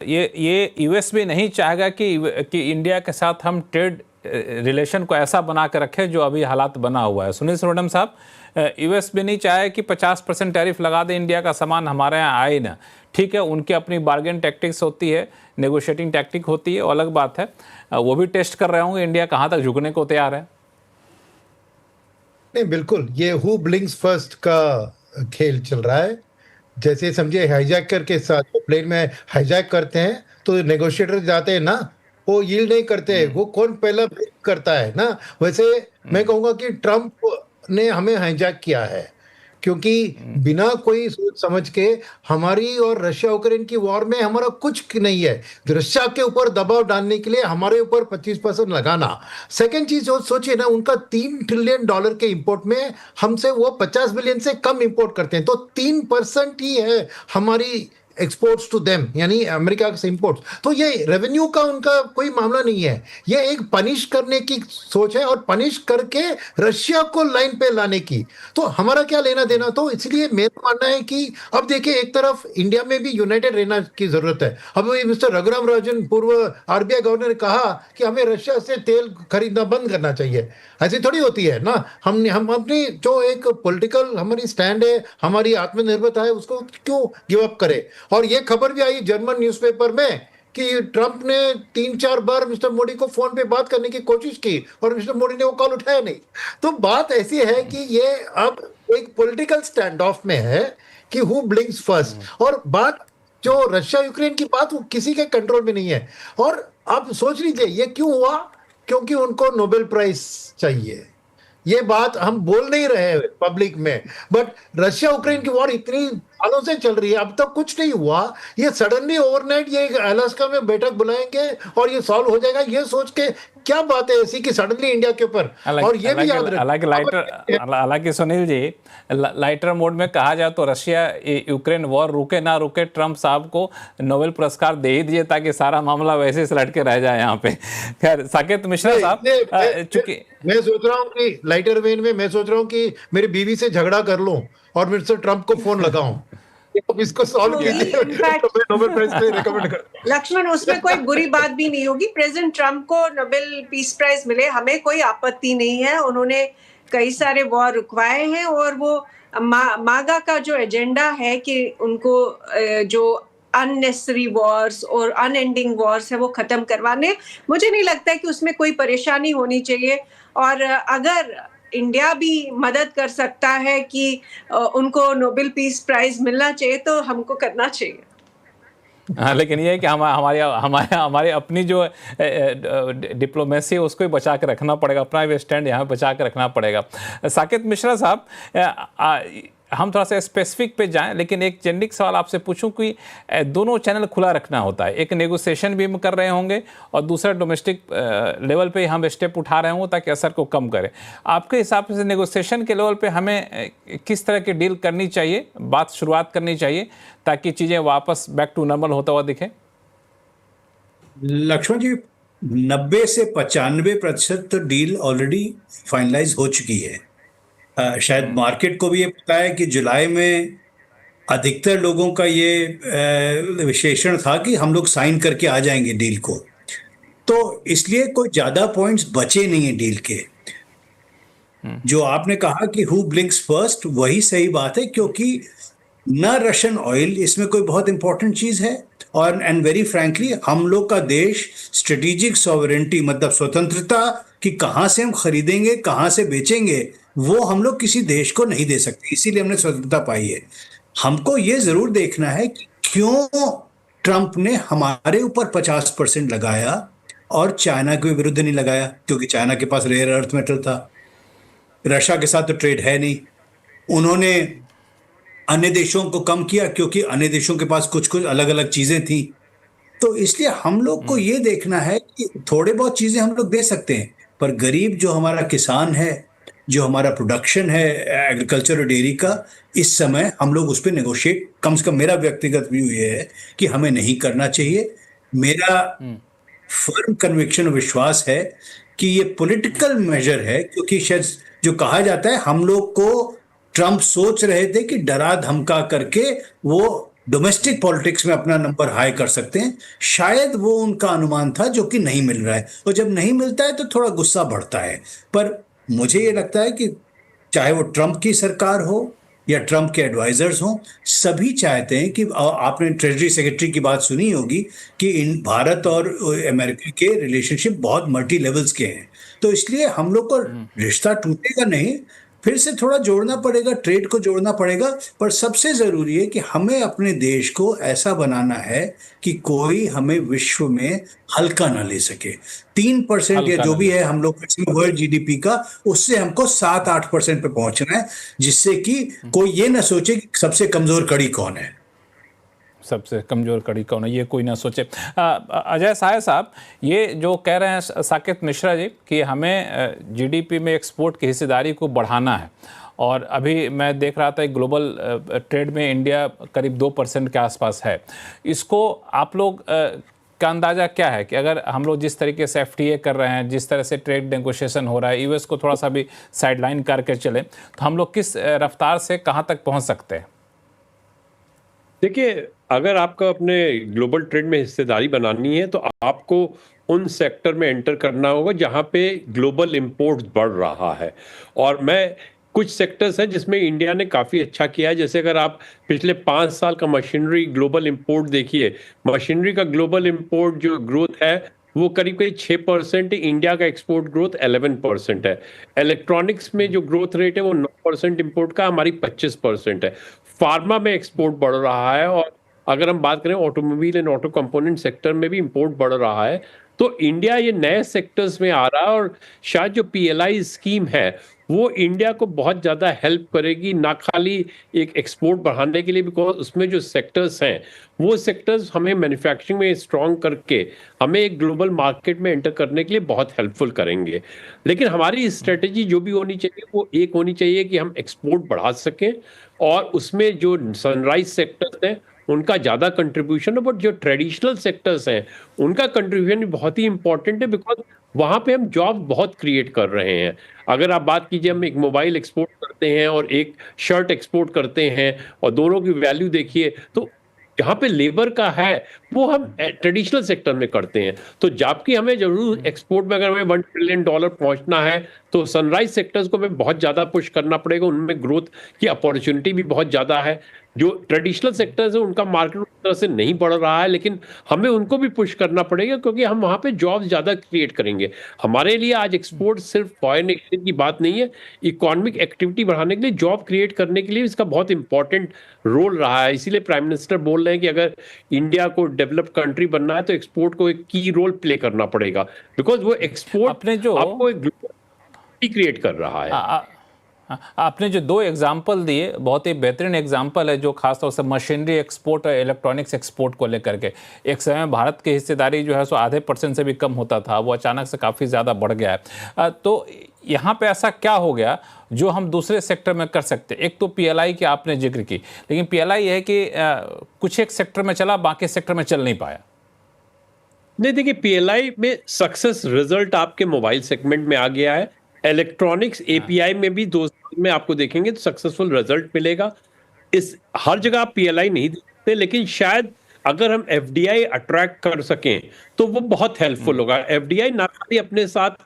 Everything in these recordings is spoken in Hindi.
ये यूएस भी नहीं चाहेगा कि इंडिया के साथ हम ट्रेड रिलेशन को ऐसा बना कर रखें जो अभी हालात बना हुआ है। सुनील सुरवरम साहब, यूएस भी नहीं चाहे कि 50% टैरिफ लगा दे, इंडिया का सामान हमारे यहाँ आए ना। ठीक है, उनकी अपनी बार्गेन टैक्टिक्स होती है, नेगोशिएटिंग टैक्टिक होती है, अलग बात है। वो भी टेस्ट कर रहे होंगे इंडिया कहाँ तक झुकने को तैयार है। नहीं, बिल्कुल ये हु ब्लिंक्स फर्स्ट का खेल चल रहा है। जैसे समझिए हाईजैकर के साथ प्लेन में हाईजैक करते हैं तो नेगोशिएटर जाते हैं ना, वो यील्ड नहीं करते, वो कौन पहला ब्रेक करता है ना। वैसे मैं कहूंगा कि ट्रम्प ने हमें हाईजैक किया है, क्योंकि बिना कोई सोच समझ के हमारी और रशिया यूक्रेन की वॉर में हमारा कुछ नहीं है। रशिया के ऊपर दबाव डालने के लिए हमारे ऊपर 25% लगाना। सेकंड चीज सोचिए ना, उनका $3 ट्रिलियन के इंपोर्ट में हमसे वो 50 बिलियन से कम इंपोर्ट करते हैं, तो 3% ही है हमारी एक्सपोर्ट्स टू देम, यानी अमेरिका से इंपोर्ट्स। तो ये रेवेन्यू का उनका कोई मामला नहीं है, ये एक पनिश करने की सोच है, और पनिश करके रशिया को लाइन पे लाने की। तो हमारा क्या लेना देना। तो इसलिए मेरा मानना है कि अब देखिए, एक तरफ इंडिया में भी यूनाइटेड रहना की जरूरत है। अब मिस्टर रघुराम राजन, पूर्व आरबीआई गवर्नर, ने कहा कि हमें रशिया से तेल खरीदना बंद करना चाहिए। ऐसी थोड़ी होती है ना। हम अपनी जो एक पॉलिटिकल हमारी स्टैंड है, हमारी आत्मनिर्भरता है, उसको क्यों गिव अप करे। और ये खबर भी आई जर्मन न्यूज़पेपर में कि ट्रंप ने 3-4 बार मिस्टर मोदी को फोन पे बात करने की कोशिश की और मिस्टर मोदी ने वो कॉल उठाया नहीं। तो बात ऐसी है कि ये अब एक पॉलिटिकल स्टैंड ऑफ में है कि हु ब्लिंक्स फर्स्ट। और बात जो रशिया यूक्रेन की बात, वो किसी के कंट्रोल में नहीं है। और आप सोच लीजिए ये क्यों हुआ, क्योंकि उनको नोबेल प्राइज चाहिए। ये बात हम बोल नहीं रहे पब्लिक में, बट रशिया यूक्रेन की वॉर इतनी सालों से चल रही है, अब तक कुछ नहीं हुआ। ये सडनली ओवरनाइट ये अलास्का में बैठक बुलाएंगे और ये सॉल्व हो जाएगा, ये सोच के क्या बात है ऐसी कि सडनली इंडिया के ऊपर। और ये भी याद रखिए, हालांकि सुनील जी, लाइटर मोड में कहा जाए तो रशिया यूक्रेन वॉर रुके ना रुके, ट्रंप साहब को नोबेल पुरस्कार दे ही दिए ताकि सारा मामला वैसे से लटके रह जाए यहाँ पे। खैर, साकेत मिश्रा साहब, चूंकि मैं सोच रहा हूँ कि लाइटर वेन में मैं सोच रहा हूँ कि मेरी बीवी से झगड़ा कर लूं और मिस्टर ट्रंप को फोन लगाऊं, इसको सॉल्व कीजिए, तो मैं नोबेल प्राइज पे रिकमेंड करता हूं। लक्ष्मण, उसमें कोई बुरी बात भी नहीं होगी। प्रेसिडेंट ट्रंप को नोबेल पीस प्राइज मिले, हमें कोई आपत्ति नहीं है। उन्होंने कई सारे वॉर रुकवाए हैं, और वो मागा का जो एजेंडा है कि उनको जो अननेसेसरी वॉर्स और अनएंडिंग वॉर्स है वो खत्म करवाने, मुझे नहीं लगता है कि उसमें कोई परेशानी होनी चाहिए। और अगर इंडिया भी मदद कर सकता है कि उनको नोबेल पीस प्राइज मिलना चाहिए, तो हमको करना चाहिए। हाँ, लेकिन ये है कि हमारी अपनी जो डिप्लोमेसी है उसको ही बचा के रखना पड़ेगा, अपना स्टैंड यहाँ बचा के रखना पड़ेगा। साकेत मिश्रा साहब, हम थोड़ा सा स्पेसिफिक पे जाएं, लेकिन एक जेनरिक सवाल आपसे पूछूं कि दोनों चैनल खुला रखना होता है। एक नेगोशिएशन भी हम कर रहे होंगे और दूसरा डोमेस्टिक लेवल पे हम स्टेप उठा रहे होंगे ताकि असर को कम करें। आपके हिसाब से नेगोशिएशन के लेवल पे हमें किस तरह की डील करनी चाहिए, बात शुरुआत करनी चाहिए ताकि चीज़ें वापस बैक टू नॉर्मल होता हुआ दिखे? लक्ष्मण जी, 90 से 95% तो डील ऑलरेडी फाइनलाइज हो चुकी है। शायद मार्केट को भी ये पता है कि जुलाई में अधिकतर लोगों का ये विशेषण था कि हम लोग साइन करके आ जाएंगे डील को, तो इसलिए कोई ज्यादा पॉइंट्स बचे नहीं है डील के। जो आपने कहा कि हु ब्लिंक्स फर्स्ट, वही सही बात है, क्योंकि ना रशियन ऑयल इसमें कोई बहुत इंपॉर्टेंट चीज है, और एंड वेरी फ्रैंकली हम लोग का देश स्ट्रेटेजिक सॉवरेंटी, मतलब स्वतंत्रता कि कहां से हम खरीदेंगे कहां से बेचेंगे, वो हम लोग किसी देश को नहीं दे सकते। इसीलिए हमने स्वतंत्रता पाई है। हमको ये जरूर देखना है कि क्यों ट्रंप ने हमारे ऊपर 50% लगाया और चाइना के विरुद्ध नहीं लगाया, क्योंकि चाइना के पास रेयर अर्थ मेटल था। रशिया के साथ तो ट्रेड है नहीं। उन्होंने अन्य देशों को कम किया क्योंकि अन्य देशों के पास कुछ कुछ अलग अलग चीजें थी। तो इसलिए हम लोग को ये देखना है कि थोड़े बहुत चीजें हम लोग दे सकते हैं, पर गरीब जो हमारा किसान है, जो हमारा प्रोडक्शन है एग्रीकल्चर और डेयरी का, इस समय हम लोग उस पर नेगोशिएट, कम से कम मेरा व्यक्तिगत व्यू ये है कि हमें नहीं करना चाहिए। मेरा फर्म कन्विक्शन और विश्वास है कि ये पॉलिटिकल मेजर है, क्योंकि शायद जो कहा जाता है हम लोग को ट्रंप सोच रहे थे कि डरा धमका करके वो डोमेस्टिक पॉलिटिक्स में अपना नंबर हाई कर सकते हैं। शायद वो उनका अनुमान था जो कि नहीं मिल रहा है, और जब नहीं मिलता है तो थोड़ा गुस्सा बढ़ता है। पर मुझे ये लगता है कि चाहे वो ट्रंप की सरकार हो या ट्रंप के एडवाइजर्स हों, सभी चाहते हैं कि आपने ट्रेजरी सेक्रेटरी की बात सुनी होगी कि इन भारत और अमेरिका के रिलेशनशिप बहुत मल्टी लेवल्स के हैं। तो इसलिए हम लोग को रिश्ता टूटेगा नहीं, फिर से थोड़ा जोड़ना पड़ेगा, ट्रेड को जोड़ना पड़ेगा। पर सबसे जरूरी है कि हमें अपने देश को ऐसा बनाना है कि कोई हमें विश्व में हल्का ना ले सके। 3% या हल्का जो ना भी ले है हम लोग वर्ल्ड जीडीपी का, उससे हमको 7-8% पे पहुंचना है, जिससे कि कोई ये ना सोचे कि सबसे कमजोर कड़ी कौन है। सबसे कमजोर कड़ी कौन है, ये कोई ना सोचे। अजय साय साहब, ये जो कह रहे हैं साकेत मिश्रा जी कि हमें जीडीपी में एक्सपोर्ट की हिस्सेदारी को बढ़ाना है, और अभी मैं देख रहा था ग्लोबल ट्रेड में इंडिया करीब 2% के आसपास है, इसको आप लोग का अंदाज़ा क्या है कि अगर हम लोग जिस तरीके से एफटीए कर रहे हैं, जिस तरह से ट्रेड नेगोशिएशन हो रहा है, यूएस को थोड़ा सा भी साइडलाइन करके चले, तो हम लोग किस रफ्तार से कहाँ तक पहुँच सकते हैं? देखिए, अगर आपको अपने ग्लोबल ट्रेड में हिस्सेदारी बनानी है तो आपको उन सेक्टर में एंटर करना होगा जहां पे ग्लोबल इंपोर्ट्स बढ़ रहा है। और मैं कुछ सेक्टर्स हैं जिसमें इंडिया ने काफ़ी अच्छा किया है। जैसे अगर आप पिछले 5 साल का मशीनरी ग्लोबल इंपोर्ट देखिए, मशीनरी का ग्लोबल इंपोर्ट जो ग्रोथ है वो करीब करीब 6% है, इंडिया का एक्सपोर्ट ग्रोथ 11% है। इलेक्ट्रॉनिक्स में जो ग्रोथ रेट है वो 9% इंपोर्ट का, हमारी 25% है। फार्मा में एक्सपोर्ट बढ़ रहा है, और अगर हम बात करें automobile and auto component sector में भी इंपोर्ट बढ़ रहा है। तो इंडिया ये नए सेक्टर्स में आ रहा है, और शायद जो पीएलआई स्कीम है वो इंडिया को बहुत ज़्यादा हेल्प करेगी, ना खाली एक एक्सपोर्ट बढ़ाने के लिए, बिकॉज उसमें जो सेक्टर्स हैं वो सेक्टर्स हमें मैन्युफैक्चरिंग में स्ट्रॉन्ग करके हमें एक ग्लोबल मार्केट में एंटर करने के लिए बहुत हेल्पफुल करेंगे। लेकिन हमारी स्ट्रेटेजी जो भी होनी चाहिए वो एक होनी चाहिए कि हम एक्सपोर्ट बढ़ा सकें, और उसमें जो सनराइज सेक्टर्स हैं उनका ज़्यादा कंट्रीब्यूशन है, बट जो ट्रेडिशनल सेक्टर्स हैं उनका कंट्रीब्यूशन भी बहुत ही इंपॉर्टेंट है, बिकॉज वहाँ पे हम जॉब बहुत क्रिएट कर रहे हैं। अगर आप बात कीजिए, हम एक मोबाइल एक्सपोर्ट करते हैं और एक शर्ट एक्सपोर्ट करते हैं, और दोनों की वैल्यू देखिए, तो जहाँ पे लेबर का है वो हम ट्रेडिशनल सेक्टर में करते हैं। तो जबकि हमें जरूर एक्सपोर्ट में अगर हमें $1 ट्रिलियन पहुंचना है तो सनराइज सेक्टर्स को हमें बहुत ज़्यादा पुश करना पड़ेगा, उनमें ग्रोथ की अपॉर्चुनिटी भी बहुत ज़्यादा है। जो ट्रेडिशनल सेक्टर्स है उनका मार्केट उस तरह से नहीं बढ़ रहा है, लेकिन हमें उनको भी पुश करना पड़ेगा, क्योंकि हम वहाँ पे जॉब्स ज़्यादा क्रिएट करेंगे। हमारे लिए आज एक्सपोर्ट सिर्फ फॉरेन एक्सचेंज की बात नहीं है, इकोनॉमिक एक्टिविटी बढ़ाने के लिए, जॉब क्रिएट करने के लिए इसका बहुत इंपॉर्टेंट रोल रहा है। इसीलिए प्राइम मिनिस्टर बोल रहे हैं कि अगर इंडिया को डेवलप कंट्री बनना है तो एक्सपोर्ट को एक की रोल प्ले करना पड़ेगा, बिकॉज वो एक्सपोर्ट अपने जो आपको एक क्रिएट कर रहा है। आपने जो 2 एग्जाम्पल दिए, बहुत ही बेहतरीन एग्जाम्पल है, जो खासतौर से मशीनरी एक्सपोर्ट और इलेक्ट्रॉनिक्स एक्सपोर्ट को लेकर के। एक समय में भारत की हिस्सेदारी जो है सो आधे % से भी कम होता था, वो अचानक से काफ़ी ज़्यादा बढ़ गया है। तो यहाँ पे ऐसा क्या हो गया जो हम दूसरे सेक्टर में कर सकते? एक तो पीएलआई की आपने जिक्र की, लेकिन पीएलआई है कि कुछ एक सेक्टर में चला, बाकी सेक्टर में चल नहीं पाया। नहीं, देखिए, पीएलआई में सक्सेस रिजल्ट आपके मोबाइल सेगमेंट में आ गया है। इलेक्ट्रॉनिक्स एपीआई में भी 2 साल में आपको देखेंगे तो सक्सेसफुल रिजल्ट मिलेगा। इस हर जगह आप पीएलआई नहीं देखते, लेकिन शायद अगर हम एफडीआई अट्रैक्ट कर सकें तो वो बहुत हेल्पफुल होगा। एफडीआई ना खाली अपने साथ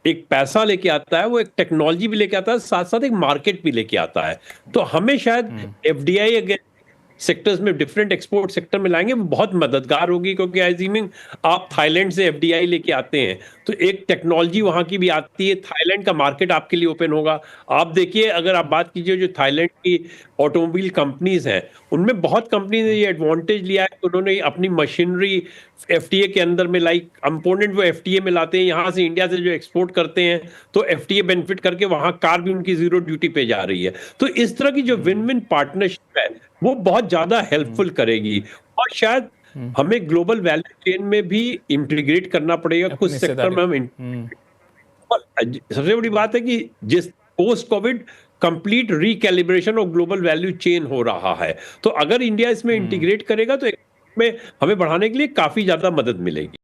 एक पैसा लेके आता है, वो एक टेक्नोलॉजी भी लेके आता है, साथ साथ एक मार्केट भी लेके आता है। तो हमें शायद एफडीआई अगर सेक्टर्स में, डिफरेंट एक्सपोर्ट सेक्टर में लाएंगे, वो बहुत मददगार होगी। क्योंकि एज्यूमिंग आप थाईलैंड से एफडीआई लेके आते हैं तो एक टेक्नोलॉजी वहां की भी आती है, थाईलैंड का मार्केट आपके लिए ओपन होगा। आप देखिए, अगर आप बात कीजिए जो थाईलैंड की ऑटोमोबाइल कंपनीज हैं, उनमें बहुत कंपनी ने ये एडवांटेज लिया है कि उन्होंने अपनी मशीनरी एफटीए के अंदर में, लाइक कंपोनेंट वो एफटीए में लाते हैं, यहाँ से इंडिया से जो एक्सपोर्ट करते हैं तो एफटीए बेनिफिट करके वहां कार भी उनकी 0 ड्यूटी पे जा रही है। तो इस तरह की जो विन विन पार्टनरशिप है वो बहुत ज्यादा हेल्पफुल करेगी। और शायद हमें ग्लोबल वैल्यू चेन में भी इंटीग्रेट करना पड़ेगा, कुछ सेक्टर में हम और सबसे बड़ी बात है कि जिस post Covid complete recalibration of global value chain हो रहा है, तो अगर इंडिया इसमें इंटीग्रेट करेगा तो में हमें बढ़ाने के लिए काफी ज्यादा मदद मिलेगी।